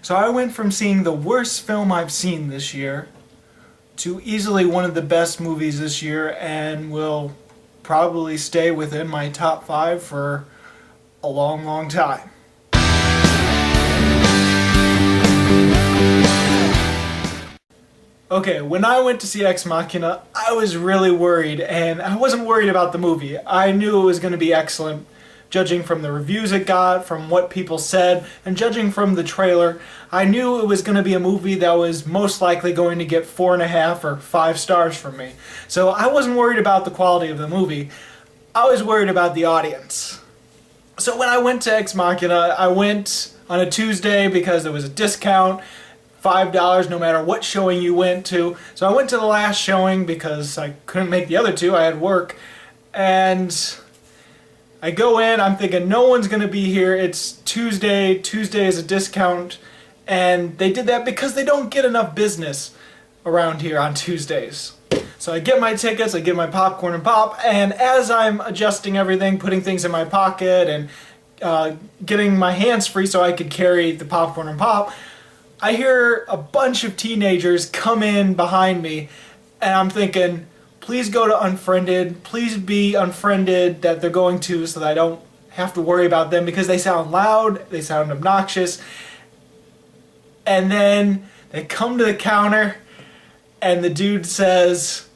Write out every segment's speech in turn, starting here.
So I went from seeing the worst film I've seen this year to easily one of the best movies this year, and will probably stay within my top 5 for a long, long time. Okay, when I went to see Ex Machina, I was really worried, and I wasn't worried about the movie. I knew it was going to be excellent, judging from the reviews it got, from what people said, and judging from the trailer. I knew it was going to be a movie that was most likely going to get 4.5 or 5 stars from me. So I wasn't worried about the quality of the movie. I was worried about the audience. So when I went to Ex Machina, I went on a Tuesday because there was a discount. $5 no matter what showing you went to. So I went to the last showing because I couldn't make the other two. I had work. And I go in, I'm thinking no one's going to be here. It's Tuesday. Tuesday is a discount. And they did that because they don't get enough business around here on Tuesdays. So I get my tickets, I get my popcorn and pop, and as I'm adjusting everything, putting things in my pocket and getting my hands free so I could carry the popcorn and pop, I hear a bunch of teenagers come in behind me, and I'm thinking, please go to unfriended, please be unfriended that they're going to, so that I don't have to worry about them because they sound loud, they sound obnoxious. And then they come to the counter and the dude says,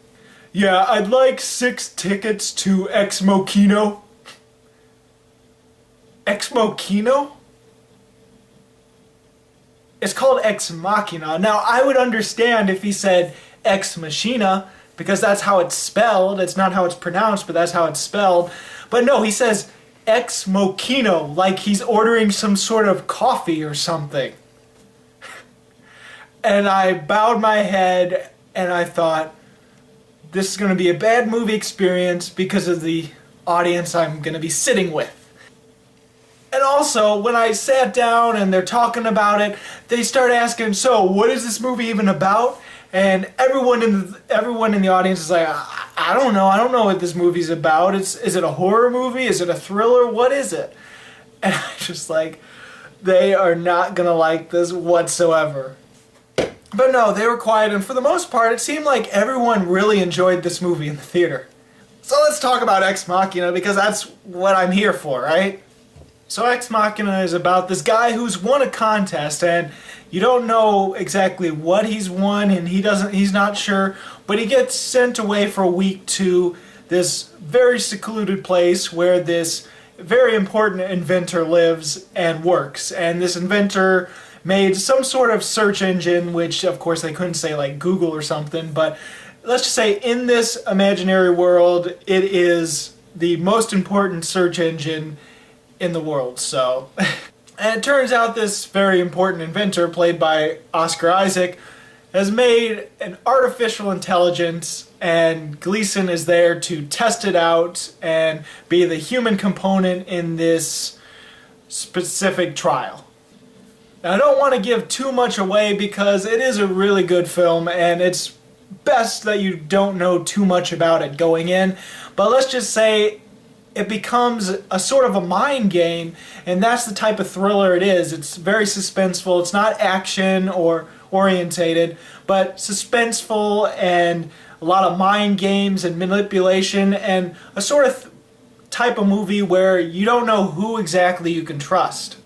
yeah, I'd like 6 tickets to Ex Machina. Ex Machina? It's called Ex Machina. Now, I would understand if he said Ex Machina, because that's how it's spelled. It's not how it's pronounced, but that's how it's spelled. But no, he says Ex Machina, like he's ordering some sort of coffee or something. And I bowed my head, and I thought, this is going to be a bad movie experience because of the audience I'm going to be sitting with. And also, when I sat down and they're talking about it, they start asking, so what is this movie even about? And everyone in the audience is like, I don't know what this movie's about. Is it a horror movie? Is it a thriller? What is it? And I just like, they are not gonna like this whatsoever. But no, they were quiet, and for the most part, it seemed like everyone really enjoyed this movie in the theater. So let's talk about Ex Machina, because that's what I'm here for, right? So Ex Machina is about this guy who's won a contest, and you don't know exactly what he's won, and he's not sure, but he gets sent away for a week to this very secluded place where this very important inventor lives and works. And this inventor made some sort of search engine, which of course they couldn't say like Google or something, but let's just say in this imaginary world, it is the most important search engine in the world. So, and it turns out this very important inventor, played by Oscar Isaac, has made an artificial intelligence, and Gleason is there to test it out and be the human component in this specific trial. Now, I don't want to give too much away because it is a really good film, and it's best that you don't know too much about it going in, but let's just say it becomes a sort of a mind game, and that's the type of thriller it is. It's very suspenseful. It's not action or orientated, but suspenseful and a lot of mind games and manipulation, and a sort of type of movie where you don't know who exactly you can trust.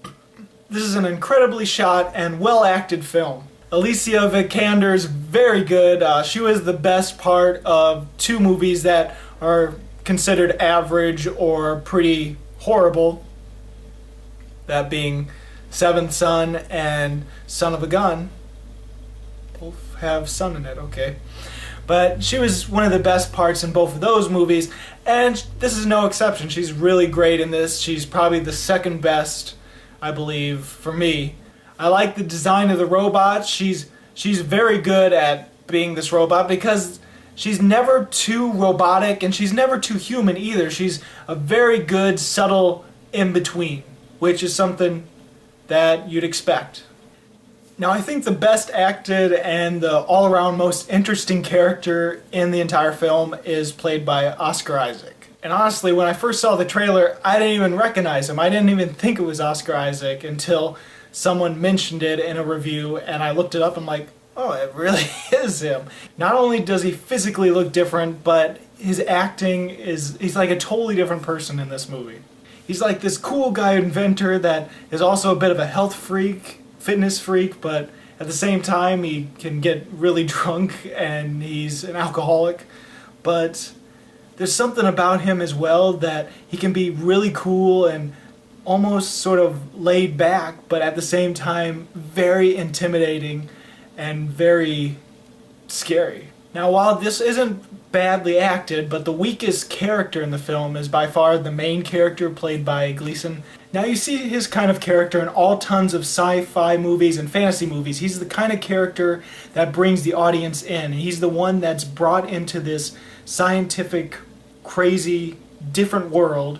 This is an incredibly shot and well-acted film. Alicia Vikander's very good. She was the best part of 2 movies that are considered average or pretty horrible, that being Seventh Son and Son of a Gun. Both have son in it, okay. But she was one of the best parts in both of those movies, and this is no exception. She's really great in this. She's probably the second best, I believe, for me. I like the design of the robot. She's very good at being this robot because she's never too robotic, and she's never too human either. She's a very good, subtle in-between, which is something that you'd expect. Now, I think the best acted and the all-around most interesting character in the entire film is played by Oscar Isaac. And honestly, when I first saw the trailer, I didn't even recognize him. I didn't even think it was Oscar Isaac until someone mentioned it in a review, and I looked it up and I'm like, oh, it really is him. Not only does he physically look different, but his acting he's like a totally different person in this movie. He's like this cool guy inventor that is also a bit of a health freak, fitness freak, but at the same time he can get really drunk and he's an alcoholic. But there's something about him as well that he can be really cool and almost sort of laid back, but at the same time very intimidating and very scary. Now, while this isn't badly acted, but the weakest character in the film is by far the main character played by Gleason. Now you see his kind of character in all tons of sci-fi movies and fantasy movies. He's the kind of character that brings the audience in. He's the one that's brought into this scientific, crazy, different world,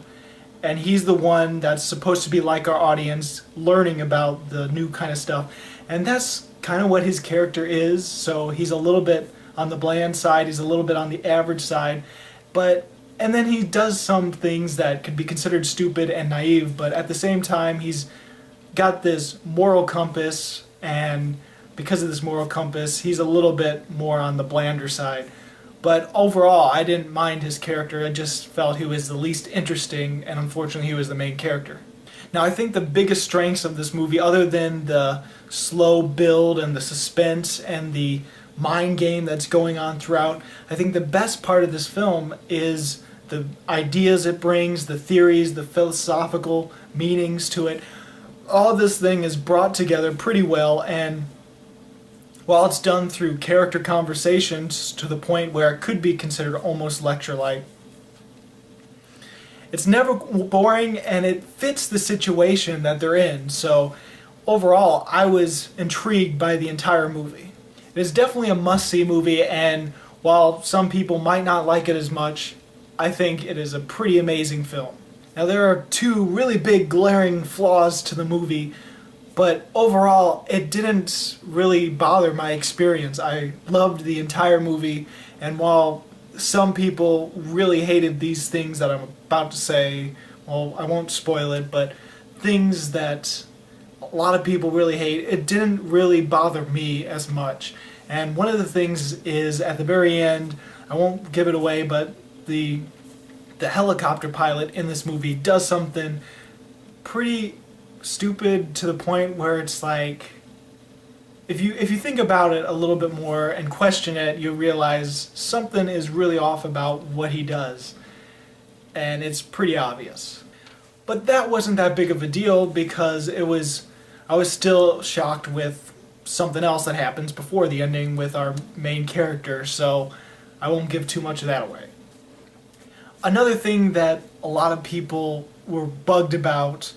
and he's the one that's supposed to be like our audience, learning about the new kind of stuff. And that's kind of what his character is, so he's a little bit on the bland side, he's a little bit on the average side, and then he does some things that could be considered stupid and naive, but at the same time he's got this moral compass, and because of this moral compass he's a little bit more on the blander side. But overall, I didn't mind his character, I just felt he was the least interesting, and unfortunately he was the main character. Now, I think the biggest strengths of this movie, other than the slow build and the suspense and the mind game that's going on throughout, I think the best part of this film is the ideas it brings, the theories, the philosophical meanings to it. All this thing is brought together pretty well, and while it's done through character conversations to the point where it could be considered almost lecture-like, it's never boring, and it fits the situation that they're in. So overall, I was intrigued by the entire movie. It is definitely a must-see movie, and while some people might not like it as much, I think it is a pretty amazing film. Now, there are two really big glaring flaws to the movie, but overall, it didn't really bother my experience. I loved the entire movie, and while some people really hated these things that I'm about to say, well, I won't spoil it, but things that a lot of people really hate, it didn't really bother me as much. And one of the things is at the very end, I won't give it away, but the helicopter pilot in this movie does something pretty stupid to the point where it's like, if you think about it a little bit more and question it, you realize something is really off about what he does. And it's pretty obvious. But that wasn't that big of a deal because I was still shocked with something else that happens before the ending with our main character, so I won't give too much of that away. Another thing that a lot of people were bugged about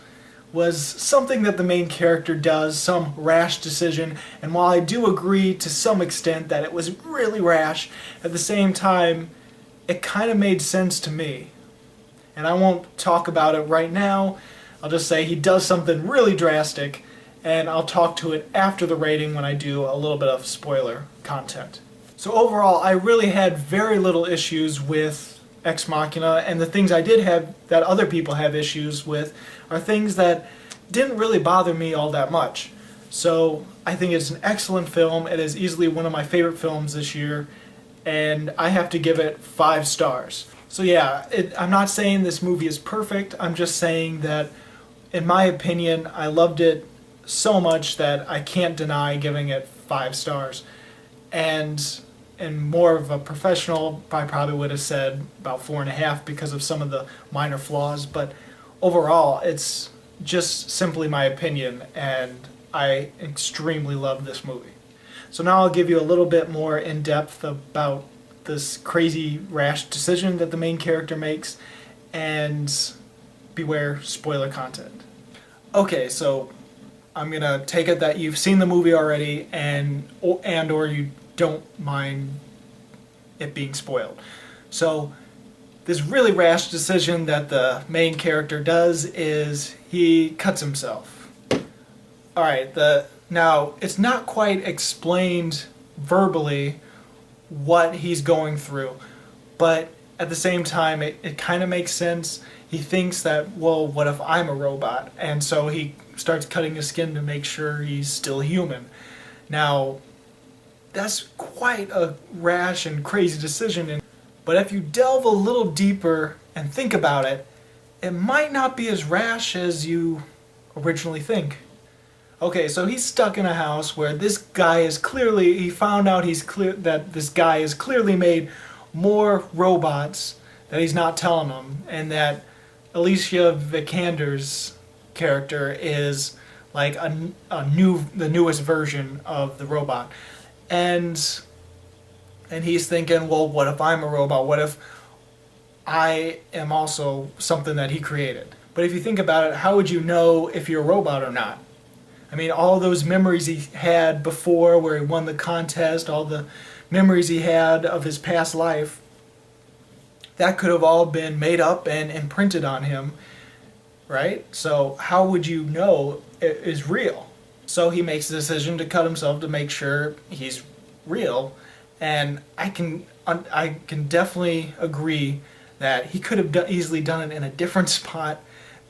was something that the main character does, some rash decision, and while I do agree to some extent that it was really rash, at the same time, it kind of made sense to me. And I won't talk about it right now, I'll just say he does something really drastic, and I'll talk to it after the rating when I do a little bit of spoiler content. So overall, I really had very little issues with Ex Machina, and the things I did have that other people have issues with are things that didn't really bother me all that much. So I think it's an excellent film. It is easily one of my favorite films this year, and I have to give it 5 stars. So yeah, I'm not saying this movie is perfect, I'm just saying that in my opinion, I loved it so much that I can't deny giving it 5 stars. And more of a professional, I probably would have said about 4.5 because of some of the minor flaws, but overall, it's just simply my opinion, and I extremely love this movie. So now I'll give you a little bit more in depth about this crazy rash decision that the main character makes, and beware spoiler content. Okay, so I'm gonna take it that you've seen the movie already and or you don't mind it being spoiled. So this really rash decision that the main character does is he cuts himself. Alright, now it's not quite explained verbally what he's going through, but at the same time it kind of makes sense. He thinks that, well, what if I'm a robot? And so he starts cutting his skin to make sure he's still human. Now, that's quite a rash and crazy decision, but if you delve a little deeper and think about it, it might not be as rash as you originally think. Okay, so he's stuck in a house where this guy is clearly, he found out that this guy has clearly made more robots that he's not telling them, and that Alicia Vikander's character is like the newest version of the robot. And he's thinking, well, what if I'm a robot? What if I am also something that he created? But if you think about it, how would you know if you're a robot or not? I mean, all those memories he had before where he won the contest, all the memories he had of his past life, that could have all been made up and imprinted on him, right? So how would you know it is real? So he makes the decision to cut himself to make sure he's real. And I can definitely agree that he could have easily done it in a different spot,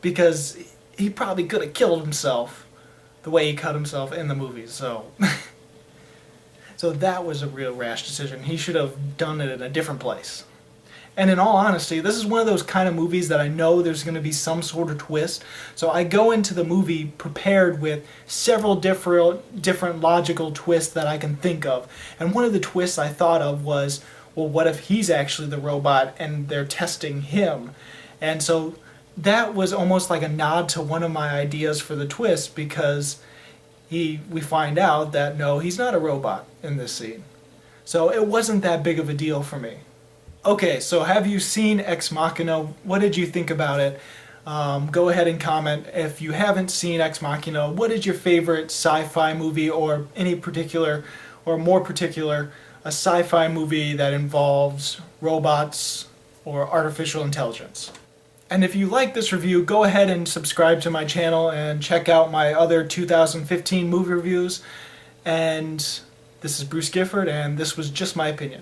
because he probably could have killed himself the way he cut himself in the movies. So so that was a real rash decision. He should have done it in a different place. And in all honesty, this is one of those kind of movies that I know there's going to be some sort of twist. So I go into the movie prepared with several different logical twists that I can think of. And one of the twists I thought of was, well, what if he's actually the robot and they're testing him? And so that was almost like a nod to one of my ideas for the twist, because we find out that no, he's not a robot in this scene. So it wasn't that big of a deal for me. Okay, so have you seen Ex Machina? What did you think about it? Go ahead and comment. If you haven't seen Ex Machina, what is your favorite sci-fi movie, or any particular, or more particular, a sci-fi movie that involves robots or artificial intelligence? And if you like this review, go ahead and subscribe to my channel and check out my other 2015 movie reviews. And this is Bruce Gifford, and this was Just My Opinion.